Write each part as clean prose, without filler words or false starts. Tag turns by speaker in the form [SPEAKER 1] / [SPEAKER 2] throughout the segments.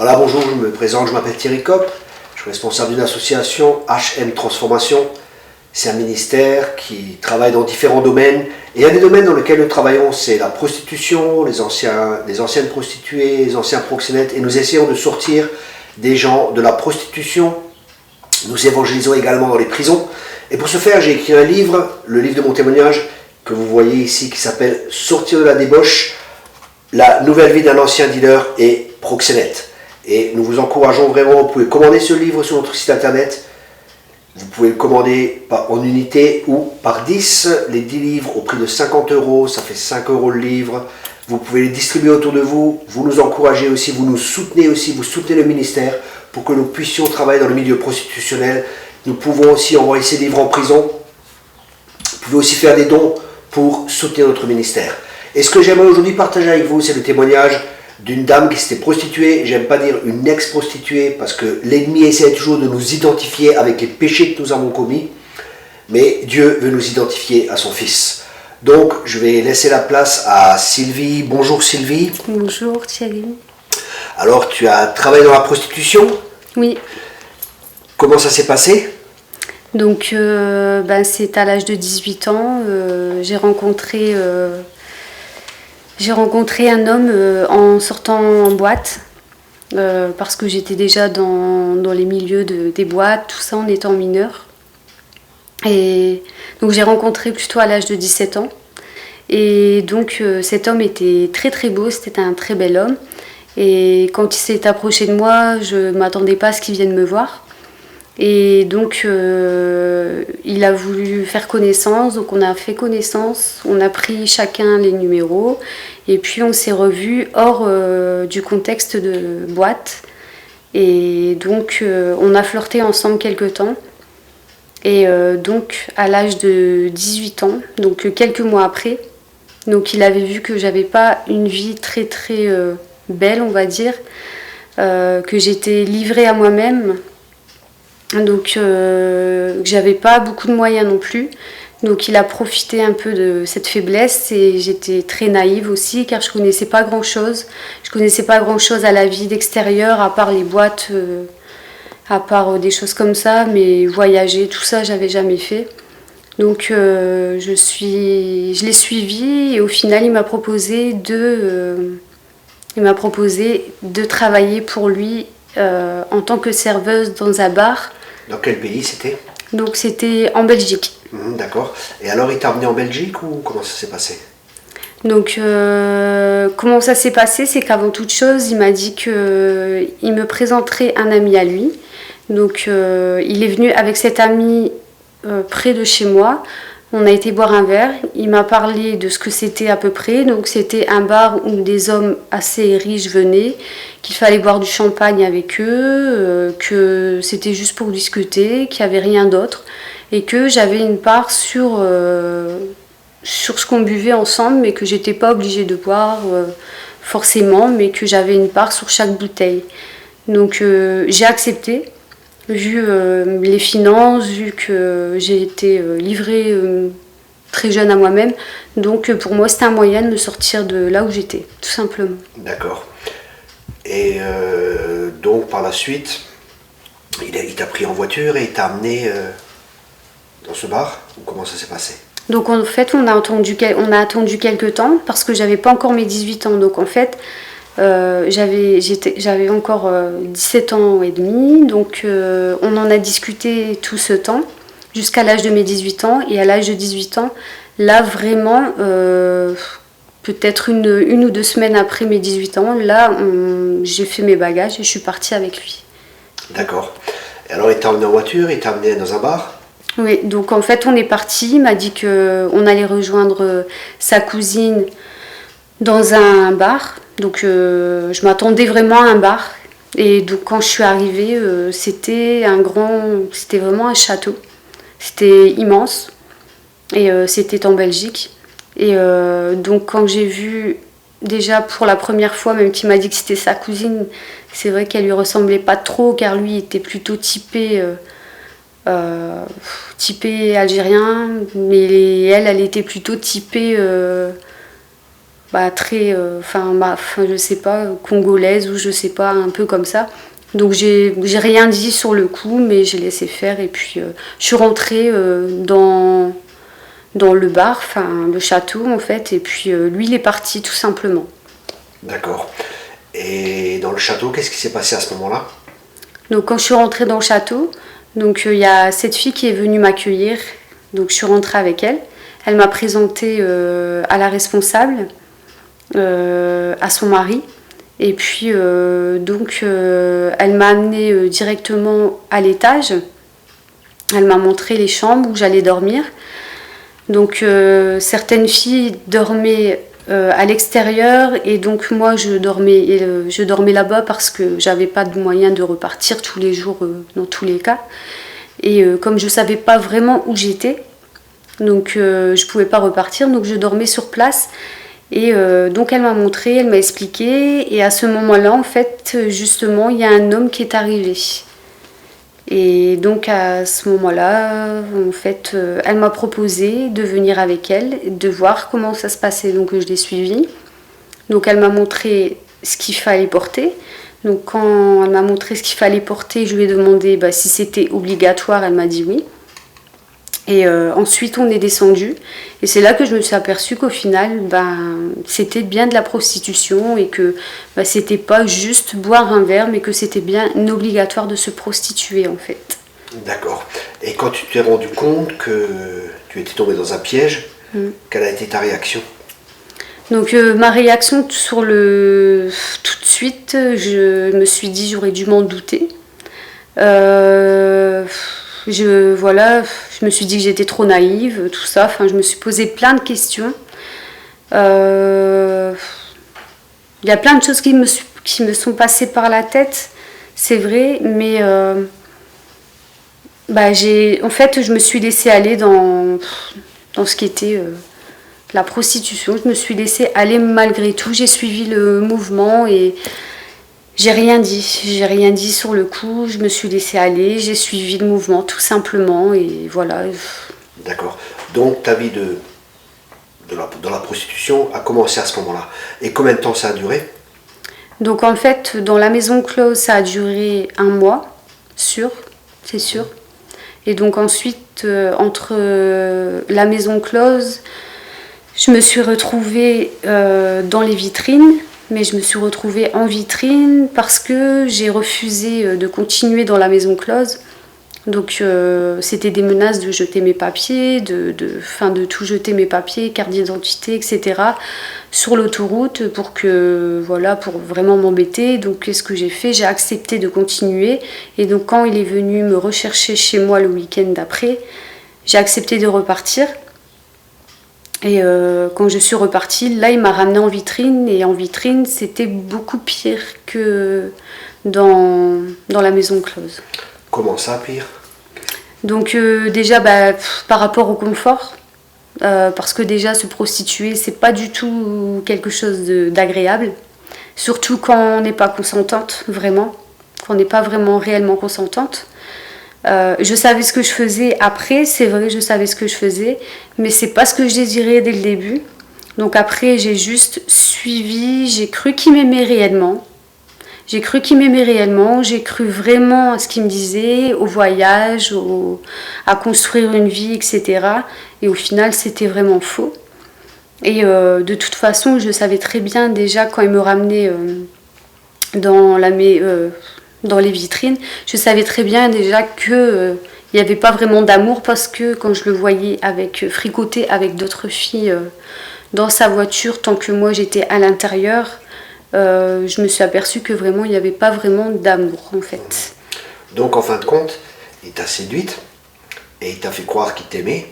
[SPEAKER 1] Voilà, bonjour, je me présente, je m'appelle Thierry Kopp, je suis responsable d'une association HM Transformation. C'est un ministère qui travaille dans différents domaines. Et un des domaines dans lesquels nous travaillons, c'est la prostitution, les anciennes prostituées, les anciens proxénètes. Et nous essayons de sortir des gens de la prostitution. Nous évangélisons également dans les prisons. Et pour ce faire, j'ai écrit un livre, le livre de mon témoignage, que vous voyez ici, qui s'appelle « Sortir de la débauche, la nouvelle vie d'un ancien dealer et proxénète ». Et nous vous encourageons vraiment, vous pouvez commander ce livre sur notre site internet. Vous pouvez le commander en unité ou par 10, les 10 livres au prix de 50 €, ça fait 5 € le livre. Vous pouvez les distribuer autour de vous, vous nous encouragez aussi, vous nous soutenez aussi, vous soutenez le ministère pour que nous puissions travailler dans le milieu prostitutionnel. Nous pouvons aussi envoyer ces livres en prison. Vous pouvez aussi faire des dons pour soutenir notre ministère. Et ce que j'aimerais aujourd'hui partager avec vous, c'est le témoignage d'une dame qui s'était prostituée, j'aime pas dire une ex-prostituée, parce que l'ennemi essaie toujours de nous identifier avec les péchés que nous avons commis, mais Dieu veut nous identifier à son Fils. Donc, je vais laisser la place à Sylvie. Bonjour Sylvie.
[SPEAKER 2] Bonjour Thierry.
[SPEAKER 1] Alors, tu as travaillé dans la prostitution?
[SPEAKER 2] Oui.
[SPEAKER 1] Comment ça s'est passé?
[SPEAKER 2] Donc, c'est à l'âge de 18 ans, j'ai rencontré un homme en sortant en boîte, parce que j'étais déjà dans les milieux des boîtes, tout ça en étant mineure. Et donc j'ai rencontré plutôt à l'âge de 17 ans. Et donc cet homme était très très beau, c'était un très bel homme. Et quand il s'est approché de moi, je ne m'attendais pas à ce qu'il vienne me voir. Et donc il a voulu faire connaissance, donc on a fait connaissance, on a pris chacun les numéros et puis on s'est revus hors du contexte de boîte. Et donc on a flirté ensemble quelque temps. Et donc à l'âge de 18 ans, donc quelques mois après, donc il avait vu que j'avais pas une vie très très belle, on va dire, que j'étais livrée à moi-même. Donc j'avais pas beaucoup de moyens non plus, donc il a profité un peu de cette faiblesse et j'étais très naïve aussi car je connaissais pas grand chose à la vie d'extérieur à part les boîtes, à part des choses comme ça, mais voyager, tout ça j'avais jamais fait. Donc je l'ai suivi et au final il m'a proposé de travailler pour lui en tant que serveuse dans un bar.
[SPEAKER 1] Dans quel pays c'était?
[SPEAKER 2] Donc c'était en Belgique.
[SPEAKER 1] D'accord. Et alors il t'a emmené en Belgique ou comment ça s'est passé?
[SPEAKER 2] Donc comment ça s'est passé, c'est qu'avant toute chose, il m'a dit qu'il me présenterait un ami à lui. Donc il est venu avec cet ami près de chez moi. On a été boire un verre, il m'a parlé de ce que c'était à peu près. Donc c'était un bar où des hommes assez riches venaient, qu'il fallait boire du champagne avec eux, que c'était juste pour discuter, qu'il n'y avait rien d'autre. Et que j'avais une part sur ce qu'on buvait ensemble, mais que j'étais pas obligée de boire forcément, mais que j'avais une part sur chaque bouteille. Donc j'ai accepté. Vu les finances, vu que j'ai été livrée très jeune à moi-même. Donc pour moi, c'était un moyen de me sortir de là où j'étais, tout simplement.
[SPEAKER 1] D'accord. Et donc par la suite, il t'a pris en voiture et il t'a amené dans ce bar? Ou comment ça s'est passé?
[SPEAKER 2] Donc en fait, on a attendu quelques temps parce que j'avais pas encore mes 18 ans. Donc en fait, j'avais encore 17 ans et demi, donc on en a discuté tout ce temps, jusqu'à l'âge de mes 18 ans. Et à l'âge de 18 ans, là vraiment, peut-être une ou deux semaines après mes 18 ans, là j'ai fait mes bagages et je suis partie avec lui.
[SPEAKER 1] D'accord. Et alors il t'a emmené en voiture, il t'a emmené dans un bar?
[SPEAKER 2] Oui, donc en fait on est parti, il m'a dit qu'on allait rejoindre sa cousine dans un bar. Donc je m'attendais vraiment à un bar. Et donc quand je suis arrivée, c'était vraiment un château. C'était immense. Et c'était en Belgique. Et donc quand j'ai vu, déjà pour la première fois, même qu'il m'a dit que c'était sa cousine, c'est vrai qu'elle lui ressemblait pas trop, car lui était plutôt typé algérien, mais elle était plutôt typée très, je sais pas, congolaise ou je sais pas, un peu comme ça. Donc j'ai rien dit sur le coup, mais j'ai laissé faire et puis je suis rentrée dans le bar, le château en fait, et puis lui il est parti tout simplement.
[SPEAKER 1] D'accord. Et dans le château, qu'est-ce qui s'est passé à ce moment-là?
[SPEAKER 2] Donc quand je suis rentrée dans le château, donc il y a cette fille qui est venue m'accueillir, donc je suis rentrée avec elle. Elle m'a présentée à la responsable, à son mari. Et puis, elle m'a amenée directement à l'étage. Elle m'a montré les chambres où j'allais dormir. Donc, certaines filles dormaient à l'extérieur et donc moi, je dormais là-bas parce que j'avais pas de moyen de repartir tous les jours dans tous les cas. Et comme je savais pas vraiment où j'étais, donc je pouvais pas repartir, donc je dormais sur place. Et donc elle m'a montré, elle m'a expliqué, et à ce moment-là, en fait, justement, il y a un homme qui est arrivé. Et donc à ce moment-là, en fait, elle m'a proposé de venir avec elle, de voir comment ça se passait. Donc je l'ai suivie. Donc elle m'a montré ce qu'il fallait porter. Donc quand elle m'a montré ce qu'il fallait porter, je lui ai demandé si c'était obligatoire, elle m'a dit oui. Et ensuite, on est descendu. Et c'est là que je me suis aperçue qu'au final, c'était bien de la prostitution et que c'était pas juste boire un verre, mais que c'était bien obligatoire de se prostituer en fait.
[SPEAKER 1] D'accord. Et quand tu t'es rendu compte que tu étais tombée dans un piège, quelle a été ta réaction?
[SPEAKER 2] Donc ma réaction tout de suite, je me suis dit j'aurais dû m'en douter. Je me suis dit que j'étais trop naïve, tout ça. Enfin, je me suis posé plein de questions. Il y a plein de choses qui me sont passées par la tête, c'est vrai, mais en fait, je me suis laissée aller dans ce qui était la prostitution. Je me suis laissée aller malgré tout. J'ai suivi le mouvement et j'ai rien dit sur le coup, je me suis laissée aller, j'ai suivi le mouvement tout simplement et voilà.
[SPEAKER 1] D'accord. Donc ta vie dans la prostitution a commencé à ce moment-là. Et combien de temps ça a duré?
[SPEAKER 2] Donc en fait, dans la maison close, ça a duré 1 mois, c'est sûr. Et donc ensuite, entre la maison close, je me suis retrouvée dans les vitrines. Mais je me suis retrouvée en vitrine parce que j'ai refusé de continuer dans la maison close. Donc c'était des menaces de jeter mes papiers, de tout jeter mes papiers, carte d'identité, etc. sur l'autoroute pour vraiment m'embêter. Donc qu'est-ce que j'ai fait? J'ai accepté de continuer. Et donc quand il est venu me rechercher chez moi le week-end d'après, j'ai accepté de repartir. Et quand je suis repartie, là, il m'a ramenée en vitrine. Et en vitrine, c'était beaucoup pire que dans la maison close.
[SPEAKER 1] Comment ça, pire?
[SPEAKER 2] Donc déjà, par rapport au confort, parce que déjà, se prostituer, c'est pas du tout quelque chose d'agréable. Surtout quand on n'est pas consentante, vraiment. Quand on n'est pas vraiment réellement consentante. Je savais ce que je faisais après, c'est vrai, je savais ce que je faisais, mais c'est pas ce que je désirais dès le début. Donc après, j'ai juste suivi, j'ai cru qu'il m'aimait réellement. J'ai cru vraiment à ce qu'il me disait, au voyage, à construire une vie, etc. Et au final, c'était vraiment faux. Et de toute façon, je savais très bien déjà quand il me ramenait dans les vitrines, je savais très bien déjà que il n'y avait pas vraiment d'amour parce que quand je le voyais fricoter avec d'autres filles dans sa voiture, tant que moi j'étais à l'intérieur, je me suis aperçue que vraiment il n'y avait pas vraiment d'amour en fait.
[SPEAKER 1] Donc en fin de compte, il t'a séduite et il t'a fait croire qu'il t'aimait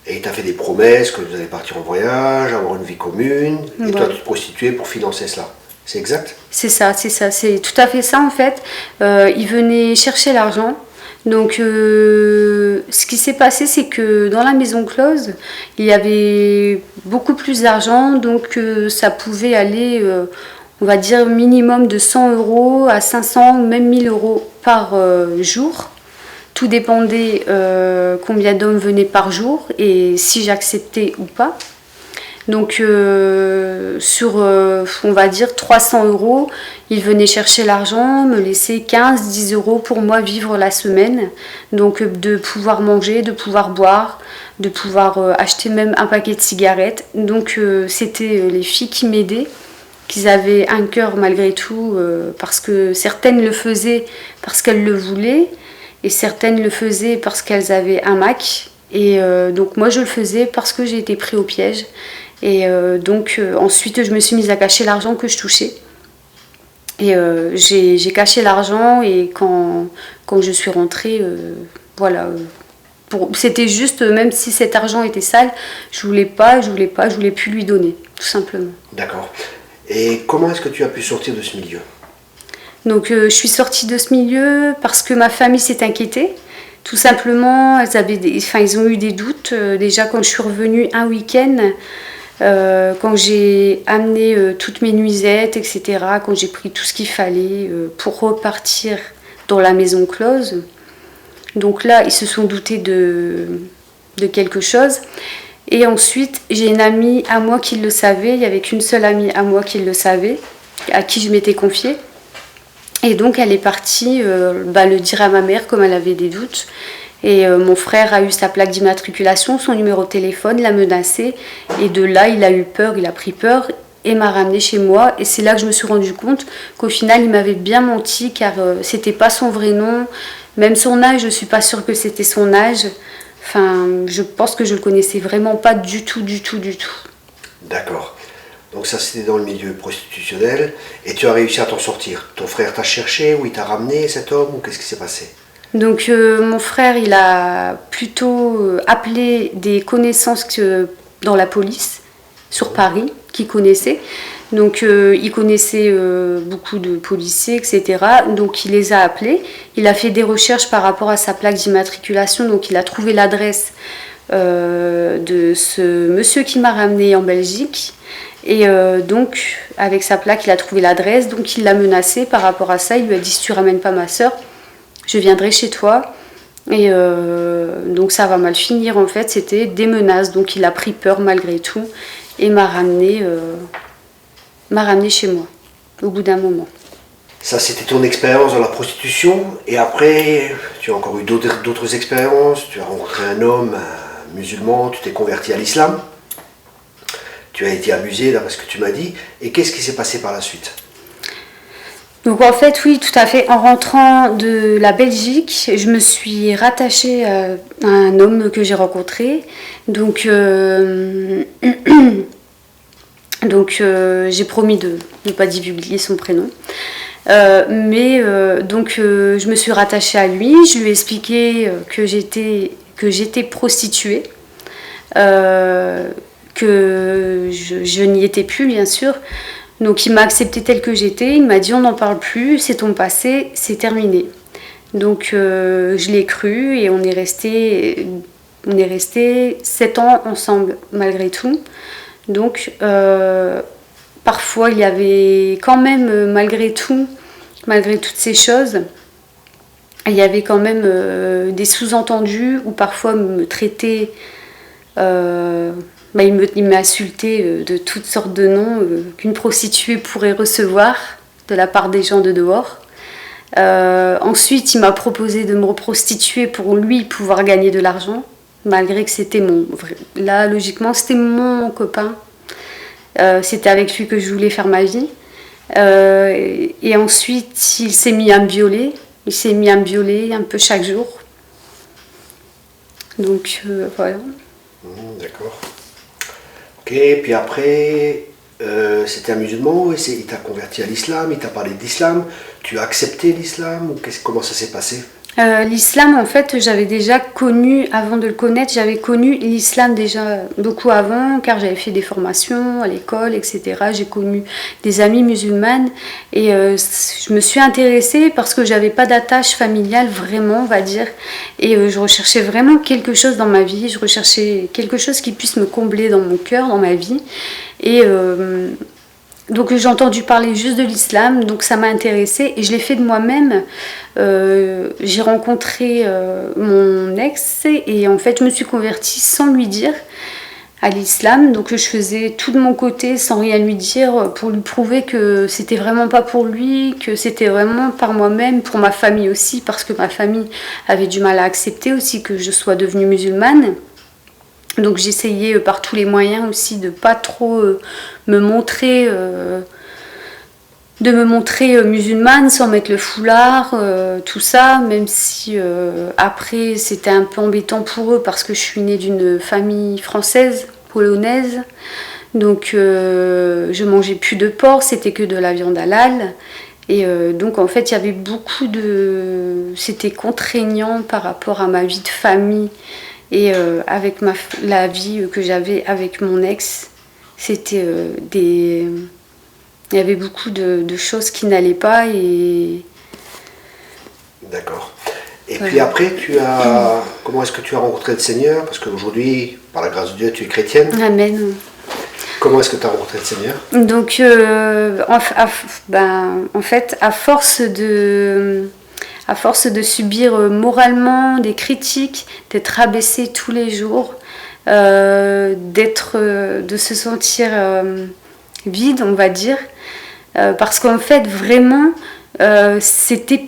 [SPEAKER 1] et il t'a fait des promesses que vous allez partir en voyage, avoir une vie commune et toi tu te prostituais pour financer cela. C'est exact?
[SPEAKER 2] C'est ça, c'est tout à fait ça en fait. Il venait chercher l'argent. Donc ce qui s'est passé, c'est que dans la maison close, il y avait beaucoup plus d'argent. Donc ça pouvait aller, on va dire, minimum de 100 € à 500, même 1000 € par jour. Tout dépendait combien d'hommes venaient par jour et si j'acceptais ou pas. Donc sur, on va dire, 300 euros, il venait chercher l'argent, me laisser 15-10 euros pour moi vivre la semaine. Donc de pouvoir manger, de pouvoir boire, de pouvoir acheter même un paquet de cigarettes. Donc c'était les filles qui m'aidaient, qu'ils avaient un cœur malgré tout, parce que certaines le faisaient parce qu'elles le voulaient, et certaines le faisaient parce qu'elles avaient un Mac. Et donc moi je le faisais parce que j'ai été pris au piège. Et donc ensuite je me suis mise à cacher l'argent que je touchais. Et j'ai caché l'argent, et quand je suis rentrée, voilà. C'était juste, même si cet argent était sale, je voulais plus lui donner, tout simplement.
[SPEAKER 1] D'accord. Et comment est-ce que tu as pu sortir de ce milieu?
[SPEAKER 2] Donc je suis sortie de ce milieu parce que ma famille s'est inquiétée. Tout simplement, ils ont eu des doutes. Déjà quand je suis revenue un week-end, quand j'ai amené toutes mes nuisettes, etc., quand j'ai pris tout ce qu'il fallait pour repartir dans la maison close. Donc là, ils se sont doutés de quelque chose. Et ensuite, j'ai une amie à moi qui le savait. Il n'y avait qu'une seule amie à moi qui le savait, à qui je m'étais confiée. Et donc, elle est partie le dire à ma mère, comme elle avait des doutes. Et mon frère a eu sa plaque d'immatriculation, son numéro de téléphone, l'a menacé. Et de là, il a eu peur, il a pris peur et m'a ramenée chez moi. Et c'est là que je me suis rendu compte qu'au final, il m'avait bien menti, car c'était pas son vrai nom. Même son âge, je ne suis pas sûre que c'était son âge. Enfin, je pense que je le connaissais vraiment pas du tout.
[SPEAKER 1] D'accord. Donc ça, c'était dans le milieu prostitutionnel. Et tu as réussi à t'en sortir. Ton frère t'a cherché, ou il t'a ramené, cet homme, ou qu'est-ce qui s'est passé?
[SPEAKER 2] Donc mon frère, il a plutôt appelé des connaissances dans la police, sur Paris, qu'il connaissait. Donc il connaissait beaucoup de policiers, etc. Donc il les a appelés. Il a fait des recherches par rapport à sa plaque d'immatriculation. Donc il a trouvé l'adresse de ce monsieur qui m'a ramené en Belgique. Et donc avec sa plaque, il a trouvé l'adresse. Donc il l'a menacé par rapport à ça. Il lui a dit: si tu ramènes pas ma soeur, je viendrai chez toi. Et donc ça va mal finir, en fait. C'était des menaces. Donc il a pris peur malgré tout et m'a ramené chez moi au bout d'un moment.
[SPEAKER 1] Ça, c'était ton expérience dans la prostitution. Et après, tu as encore eu d'autres expériences. Tu as rencontré un homme musulman, tu t'es converti à l'islam. Tu as été abusé, d'après ce que tu m'as dit. Et qu'est-ce qui s'est passé par la suite?
[SPEAKER 2] Donc en fait, oui, tout à fait. En rentrant de la Belgique, je me suis rattachée à un homme que j'ai rencontré. Donc, j'ai promis de ne pas divulguer son prénom. Je me suis rattachée à lui. Je lui ai expliqué que j'étais prostituée, que je n'y étais plus, bien sûr. Donc il m'a acceptée telle que j'étais. Il m'a dit: on n'en parle plus, c'est ton passé, c'est terminé. Donc je l'ai cru, et on est resté 7 ans ensemble malgré tout. Donc parfois il y avait quand même, malgré toutes ces choses, il y avait quand même des sous-entendus, où parfois me traitait, il m'insultait de toutes sortes de noms qu'une prostituée pourrait recevoir de la part des gens de dehors. Ensuite, il m'a proposé de me reprostituer pour lui pouvoir gagner de l'argent, malgré que c'était là, logiquement, c'était mon copain. C'était avec lui que je voulais faire ma vie. Et ensuite, il s'est mis à me violer. Il s'est mis à me violer un peu chaque jour. Donc, voilà.
[SPEAKER 1] D'accord. Ok, puis après, c'était un musulman, et il t'a converti à l'islam, il t'a parlé d'islam. Tu as accepté l'islam, ou comment ça s'est passé?
[SPEAKER 2] L'islam, en fait, j'avais déjà connu, avant de le connaître, j'avais connu l'islam déjà beaucoup avant, car j'avais fait des formations à l'école, etc. J'ai connu des amies musulmanes, et je me suis intéressée parce que j'avais pas d'attache familiale, vraiment, on va dire. Et je recherchais vraiment quelque chose dans ma vie, je recherchais quelque chose qui puisse me combler dans mon cœur, dans ma vie. Et donc j'ai entendu parler juste de l'islam, donc ça m'a intéressée, et je l'ai fait de moi-même. J'ai rencontré mon ex, et en fait je me suis convertie sans lui dire. à l'islam. Donc je faisais tout de mon côté sans rien lui dire pour lui prouver que c'était vraiment pas pour lui, que c'était vraiment par moi-même, pour ma famille aussi, parce que ma famille avait du mal à accepter aussi que je sois devenue musulmane. Donc j'essayais par tous les moyens aussi de pas trop me montrer musulmane sans mettre le foulard, tout ça, même si après c'était un peu embêtant pour eux parce que je suis née d'une famille française, polonaise, donc je mangeais plus de porc, c'était que de la viande halal, et donc en fait il y avait c'était contraignant par rapport à ma vie de famille et avec la vie que j'avais avec mon ex, c'était il y avait beaucoup de choses qui n'allaient pas et...
[SPEAKER 1] D'accord. Et puis après, comment est-ce que tu as rencontré le Seigneur? Parce qu'aujourd'hui, par la grâce de Dieu, tu es chrétienne.
[SPEAKER 2] Amen.
[SPEAKER 1] Comment est-ce que tu as rencontré le Seigneur?
[SPEAKER 2] Donc, en fait, à force de subir moralement des critiques, d'être rabaissée tous les jours, de se sentir vide, on va dire, parce qu'en fait, vraiment, c'était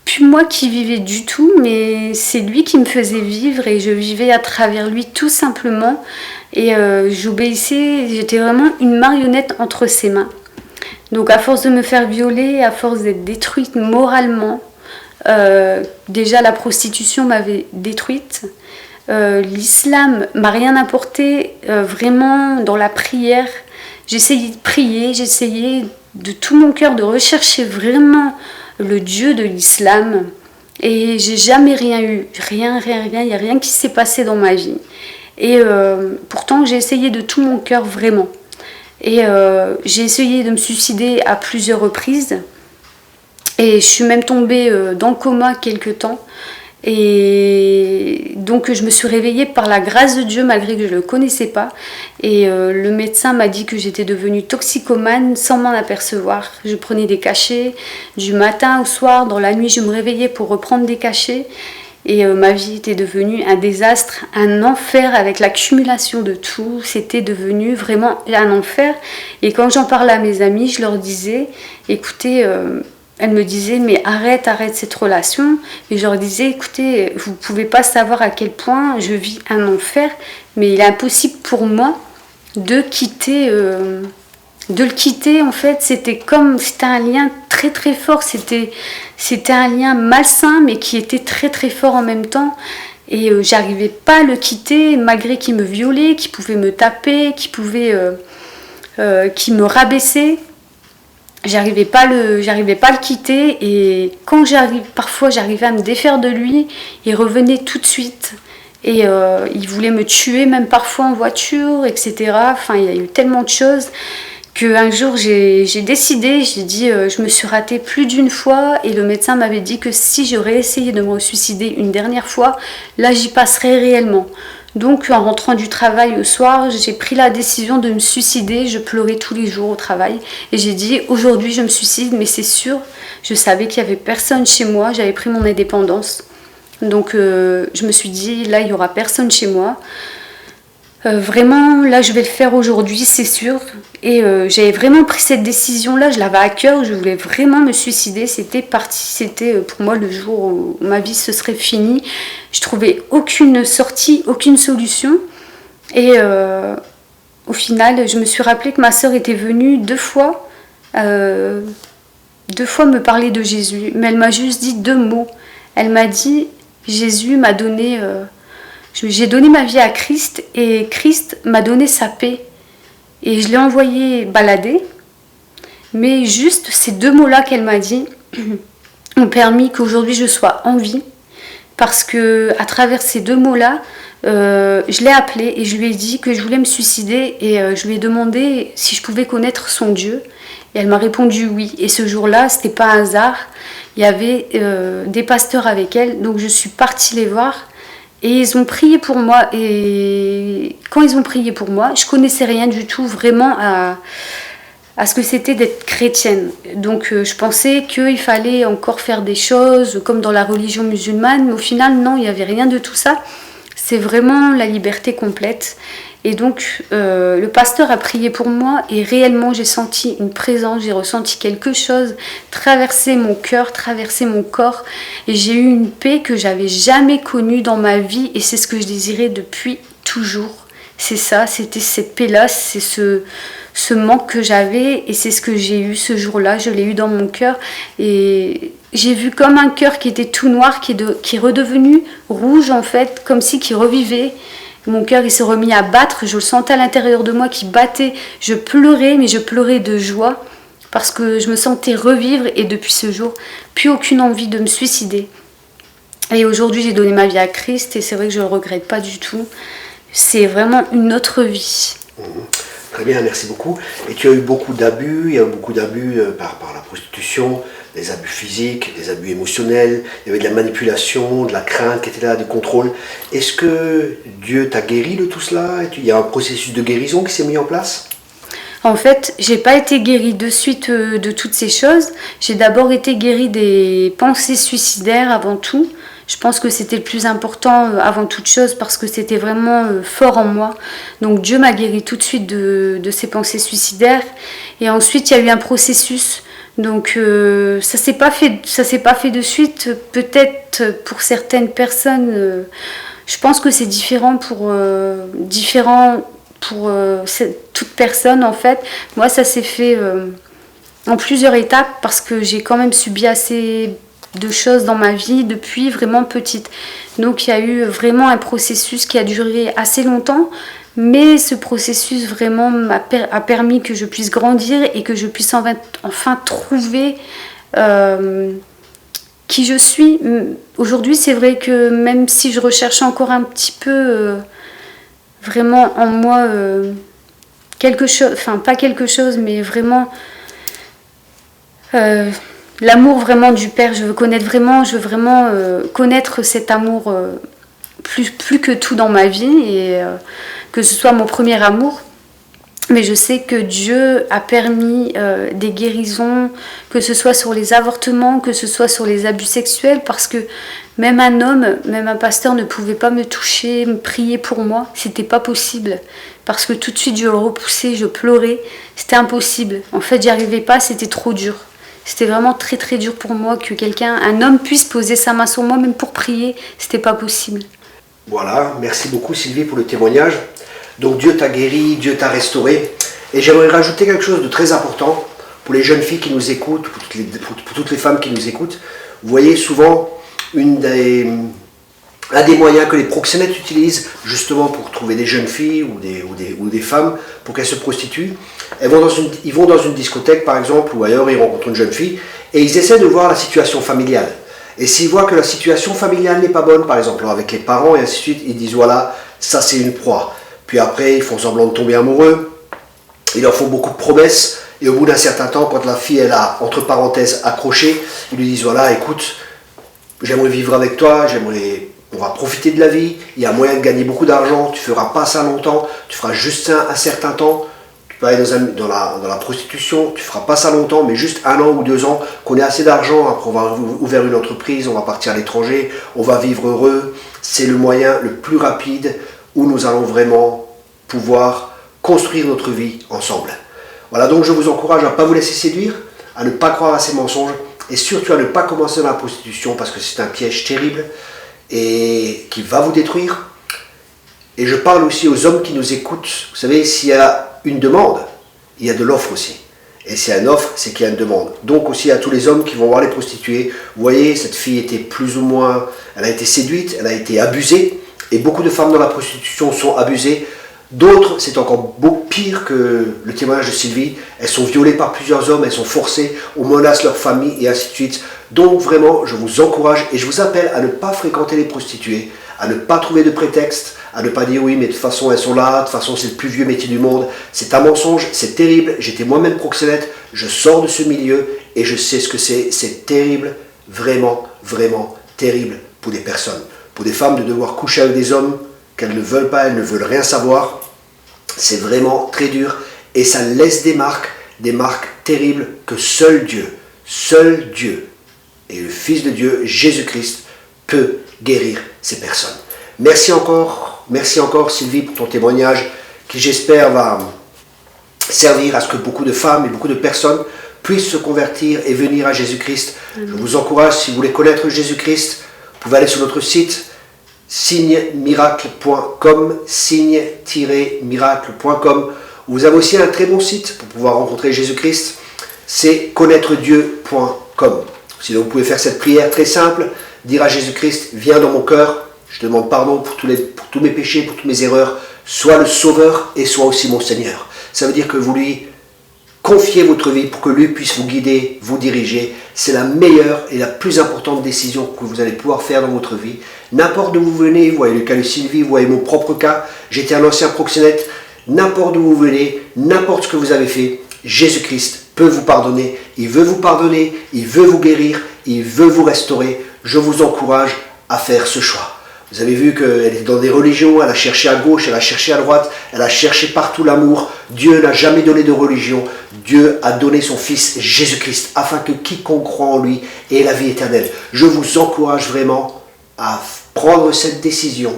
[SPEAKER 2] plus moi qui vivais du tout, mais c'est lui qui me faisait vivre et je vivais à travers lui tout simplement. Et j'obéissais, j'étais vraiment une marionnette entre ses mains. Donc à force de me faire violer, à force d'être détruite moralement, déjà la prostitution m'avait détruite. L'islam m'a rien apporté, vraiment dans la prière. J'essayais de prier, j'essayais de tout mon cœur de rechercher vraiment le Dieu de l'islam. Et j'ai jamais rien eu, rien, il n'y a rien qui s'est passé dans ma vie. Et pourtant j'ai essayé de tout mon cœur vraiment. Et j'ai essayé de me suicider à plusieurs reprises. Et je suis même tombée dans le coma quelque temps. Et donc je me suis réveillée par la grâce de Dieu malgré que je ne le connaissais pas. Et le médecin m'a dit que j'étais devenue toxicomane sans m'en apercevoir. Je prenais des cachets du matin au soir. Dans la nuit, je me réveillais pour reprendre des cachets. Et ma vie était devenue un désastre, un enfer avec l'accumulation de tout. C'était devenu vraiment un enfer. Et quand j'en parlais à mes amis, je leur disais, écoutez... Elle me disait, mais arrête cette relation. Et je leur disais, écoutez, vous ne pouvez pas savoir à quel point je vis un enfer, mais il est impossible pour moi de le quitter. En fait, c'était un lien très très fort. C'était un lien malsain, mais qui était très très fort en même temps. Et j'arrivais pas à le quitter, malgré qu'il me violait, qu'il pouvait me taper, qu'il me rabaissait. J'arrivais pas à le quitter et quand parfois j'arrivais à me défaire de lui, il revenait tout de suite et il voulait me tuer même parfois en voiture, etc. Enfin, il y a eu tellement de choses qu'un jour j'ai décidé, j'ai dit je me suis ratée plus d'une fois et le médecin m'avait dit que si j'aurais essayé de me suicider une dernière fois, là j'y passerais réellement. Donc en rentrant du travail le soir, j'ai pris la décision de me suicider. Je pleurais tous les jours au travail et j'ai dit aujourd'hui je me suicide, mais c'est sûr, je savais qu'il n'y avait personne chez moi, j'avais pris mon indépendance. Donc je me suis dit là il n'y aura personne chez moi. Vraiment là je vais le faire aujourd'hui, c'est sûr. Et j'avais vraiment pris cette décision là, je l'avais à cœur, je voulais vraiment me suicider. C'était pour moi le jour où ma vie se serait finie. Je trouvais aucune sortie, aucune solution. Et au final, je me suis rappelé que ma sœur était venue deux fois me parler de Jésus. Mais elle m'a juste dit 2 mots. Elle m'a dit, Jésus m'a donné... j'ai donné ma vie à Christ et Christ m'a donné sa paix. Et je l'ai envoyé balader. Mais juste ces 2 mots-là qu'elle m'a dit ont permis qu'aujourd'hui je sois en vie. Parce que à travers ces 2 mots-là, je l'ai appelée et je lui ai dit que je voulais me suicider et je lui ai demandé si je pouvais connaître son Dieu. Et elle m'a répondu oui. Et ce jour-là, c'était pas un hasard. Il y avait des pasteurs avec elle, donc je suis partie les voir. Et ils ont prié pour moi. Et quand ils ont prié pour moi, je connaissais rien du tout vraiment à ce que c'était d'être chrétienne. Donc je pensais qu'il fallait encore faire des choses comme dans la religion musulmane, mais au final non, il n'y avait rien de tout ça. c'est vraiment la liberté complète. Et donc, le pasteur a prié pour moi et réellement, j'ai senti une présence, j'ai ressenti quelque chose traverser mon cœur, traverser mon corps. Et j'ai eu une paix que j'avais jamais connue dans ma vie et c'est ce que je désirais depuis toujours. C'est ça, c'était cette paix-là, c'est ce manque que j'avais et c'est ce que j'ai eu ce jour-là. Je l'ai eu dans mon cœur et j'ai vu comme un cœur qui était tout noir, qui est redevenu rouge en fait, comme si qui revivait. Mon cœur il s'est remis à battre, je le sentais à l'intérieur de moi qui battait. Je pleurais, mais je pleurais de joie parce que je me sentais revivre et depuis ce jour, plus aucune envie de me suicider. Et aujourd'hui, j'ai donné ma vie à Christ et c'est vrai que je ne le regrette pas du tout. C'est vraiment une autre vie.
[SPEAKER 1] Très bien, merci beaucoup. Et tu as eu beaucoup d'abus, il y a eu beaucoup d'abus par la prostitution, des abus physiques, des abus émotionnels, il y avait de la manipulation, de la crainte qui était là, du contrôle. Est-ce que Dieu t'a guéri de tout cela? Il y a un processus de guérison qui s'est mis en place?
[SPEAKER 2] En fait, j'ai pas été guérie de suite de toutes ces choses. J'ai d'abord été guérie des pensées suicidaires avant tout. Je pense que c'était le plus important avant toute chose parce que c'était vraiment fort en moi. Donc Dieu m'a guérie tout de suite de ces pensées suicidaires. Et ensuite, il y a eu un processus. Donc ça s'est pas fait de suite. Peut-être pour certaines personnes, je pense que c'est différent pour toute personne en fait. Moi, ça s'est fait en plusieurs étapes parce que j'ai quand même subi assez de choses dans ma vie depuis vraiment petite. Donc il y a eu vraiment un processus qui a duré assez longtemps, mais ce processus vraiment a permis que je puisse grandir et que je puisse enfin trouver qui je suis. Aujourd'hui, c'est vrai que même si je recherche encore un petit peu vraiment en moi quelque chose, enfin pas quelque chose, mais vraiment l'amour vraiment du Père, je veux vraiment connaître cet amour plus que tout dans ma vie et que ce soit mon premier amour. Mais je sais que Dieu a permis des guérisons, que ce soit sur les avortements, que ce soit sur les abus sexuels, parce que même un homme, même un pasteur ne pouvait pas me toucher, me prier pour moi, c'était pas possible. Parce que tout de suite je le repoussais, je pleurais, c'était impossible. En fait, j'y arrivais pas, c'était trop dur. C'était vraiment très très dur pour moi que un homme puisse poser sa main sur moi, même pour prier, c'était pas possible.
[SPEAKER 1] Voilà, merci beaucoup Sylvie pour le témoignage. Donc Dieu t'a guéri, Dieu t'a restauré. Et j'aimerais rajouter quelque chose de très important pour les jeunes filles qui nous écoutent, pour toutes les femmes qui nous écoutent. Vous voyez souvent un des moyens que les proxénètes utilisent justement pour trouver des jeunes filles ou des femmes pour qu'elles se prostituent. Ils vont dans une discothèque par exemple ou ailleurs, ils rencontrent une jeune fille et ils essaient de voir la situation familiale. Et s'ils voient que la situation familiale n'est pas bonne, par exemple avec les parents et ainsi de suite, ils disent voilà, ça c'est une proie. Puis après, ils font semblant de tomber amoureux, ils leur font beaucoup de promesses, et au bout d'un certain temps, quand la fille, elle a, entre parenthèses, accroché, ils lui disent, voilà, écoute, j'aimerais vivre avec toi, on va profiter de la vie, il y a moyen de gagner beaucoup d'argent, tu feras pas ça longtemps, tu feras juste ça un certain temps, tu peux aller dans la prostitution, tu feras pas ça longtemps, mais juste 1 an ou 2 ans, qu'on ait assez d'argent, après on va ouvrir une entreprise, on va partir à l'étranger, on va vivre heureux, c'est le moyen le plus rapide où nous allons vraiment pouvoir construire notre vie ensemble. Voilà, donc je vous encourage à ne pas vous laisser séduire, à ne pas croire à ces mensonges, et surtout à ne pas commencer dans la prostitution, parce que c'est un piège terrible, et qui va vous détruire. Et je parle aussi aux hommes qui nous écoutent. Vous savez, s'il y a une demande, il y a de l'offre aussi. Et s'il y a une offre, c'est qu'il y a une demande. Donc aussi à tous les hommes qui vont voir les prostituées, vous voyez, cette fille était plus ou moins, elle a été séduite, elle a été abusée, et beaucoup de femmes dans la prostitution sont abusées. D'autres, c'est encore beaucoup pire que le témoignage de Sylvie. Elles sont violées par plusieurs hommes, elles sont forcées, on menace leur famille et ainsi de suite. Donc vraiment, je vous encourage et je vous appelle à ne pas fréquenter les prostituées, à ne pas trouver de prétexte, à ne pas dire oui, mais de toute façon elles sont là, de toute façon c'est le plus vieux métier du monde. C'est un mensonge, c'est terrible. J'étais moi-même proxénète, je sors de ce milieu et je sais ce que c'est. C'est terrible, vraiment, vraiment terrible pour des personnes. Pour des femmes de devoir coucher avec des hommes qu'elles ne veulent pas, elles ne veulent rien savoir, c'est vraiment très dur et ça laisse des marques terribles que seul Dieu et le Fils de Dieu, Jésus-Christ, peut guérir ces personnes. Merci encore Sylvie pour ton témoignage qui j'espère va servir à ce que beaucoup de femmes et beaucoup de personnes puissent se convertir et venir à Jésus-Christ. Je vous encourage, si vous voulez connaître Jésus-Christ, vous pouvez aller sur notre site signemiracle.com, signe-miracle.com. Vous avez aussi un très bon site pour pouvoir rencontrer Jésus-Christ, c'est connaîtredieu.com. Sinon, vous pouvez faire cette prière très simple, dire à Jésus-Christ, viens dans mon cœur, je demande pardon pour tous mes péchés, pour toutes mes erreurs, sois le Sauveur et sois aussi mon Seigneur. Ça veut dire que vous lui confiez votre vie pour que lui puisse vous guider, vous diriger. C'est la meilleure et la plus importante décision que vous allez pouvoir faire dans votre vie. N'importe d'où vous venez, vous voyez le cas de Sylvie, vous voyez mon propre cas, j'étais un ancien proxénète, n'importe d'où vous venez, n'importe ce que vous avez fait, Jésus-Christ peut vous pardonner, il veut vous pardonner, il veut vous guérir, il veut vous restaurer. Je vous encourage à faire ce choix. Vous avez vu qu'elle est dans des religions, elle a cherché à gauche, elle a cherché à droite, elle a cherché partout l'amour. Dieu n'a jamais donné de religion. Dieu a donné son Fils Jésus-Christ afin que quiconque croit en lui ait la vie éternelle. Je vous encourage vraiment à prendre cette décision.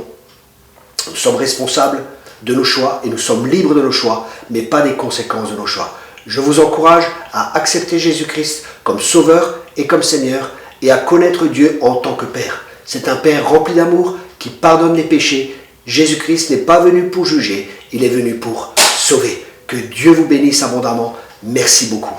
[SPEAKER 1] Nous sommes responsables de nos choix et nous sommes libres de nos choix, mais pas des conséquences de nos choix. Je vous encourage à accepter Jésus-Christ comme Sauveur et comme Seigneur et à connaître Dieu en tant que Père. C'est un Père rempli d'amour qui pardonne les péchés. Jésus-Christ n'est pas venu pour juger, il est venu pour sauver. Que Dieu vous bénisse abondamment. Merci beaucoup.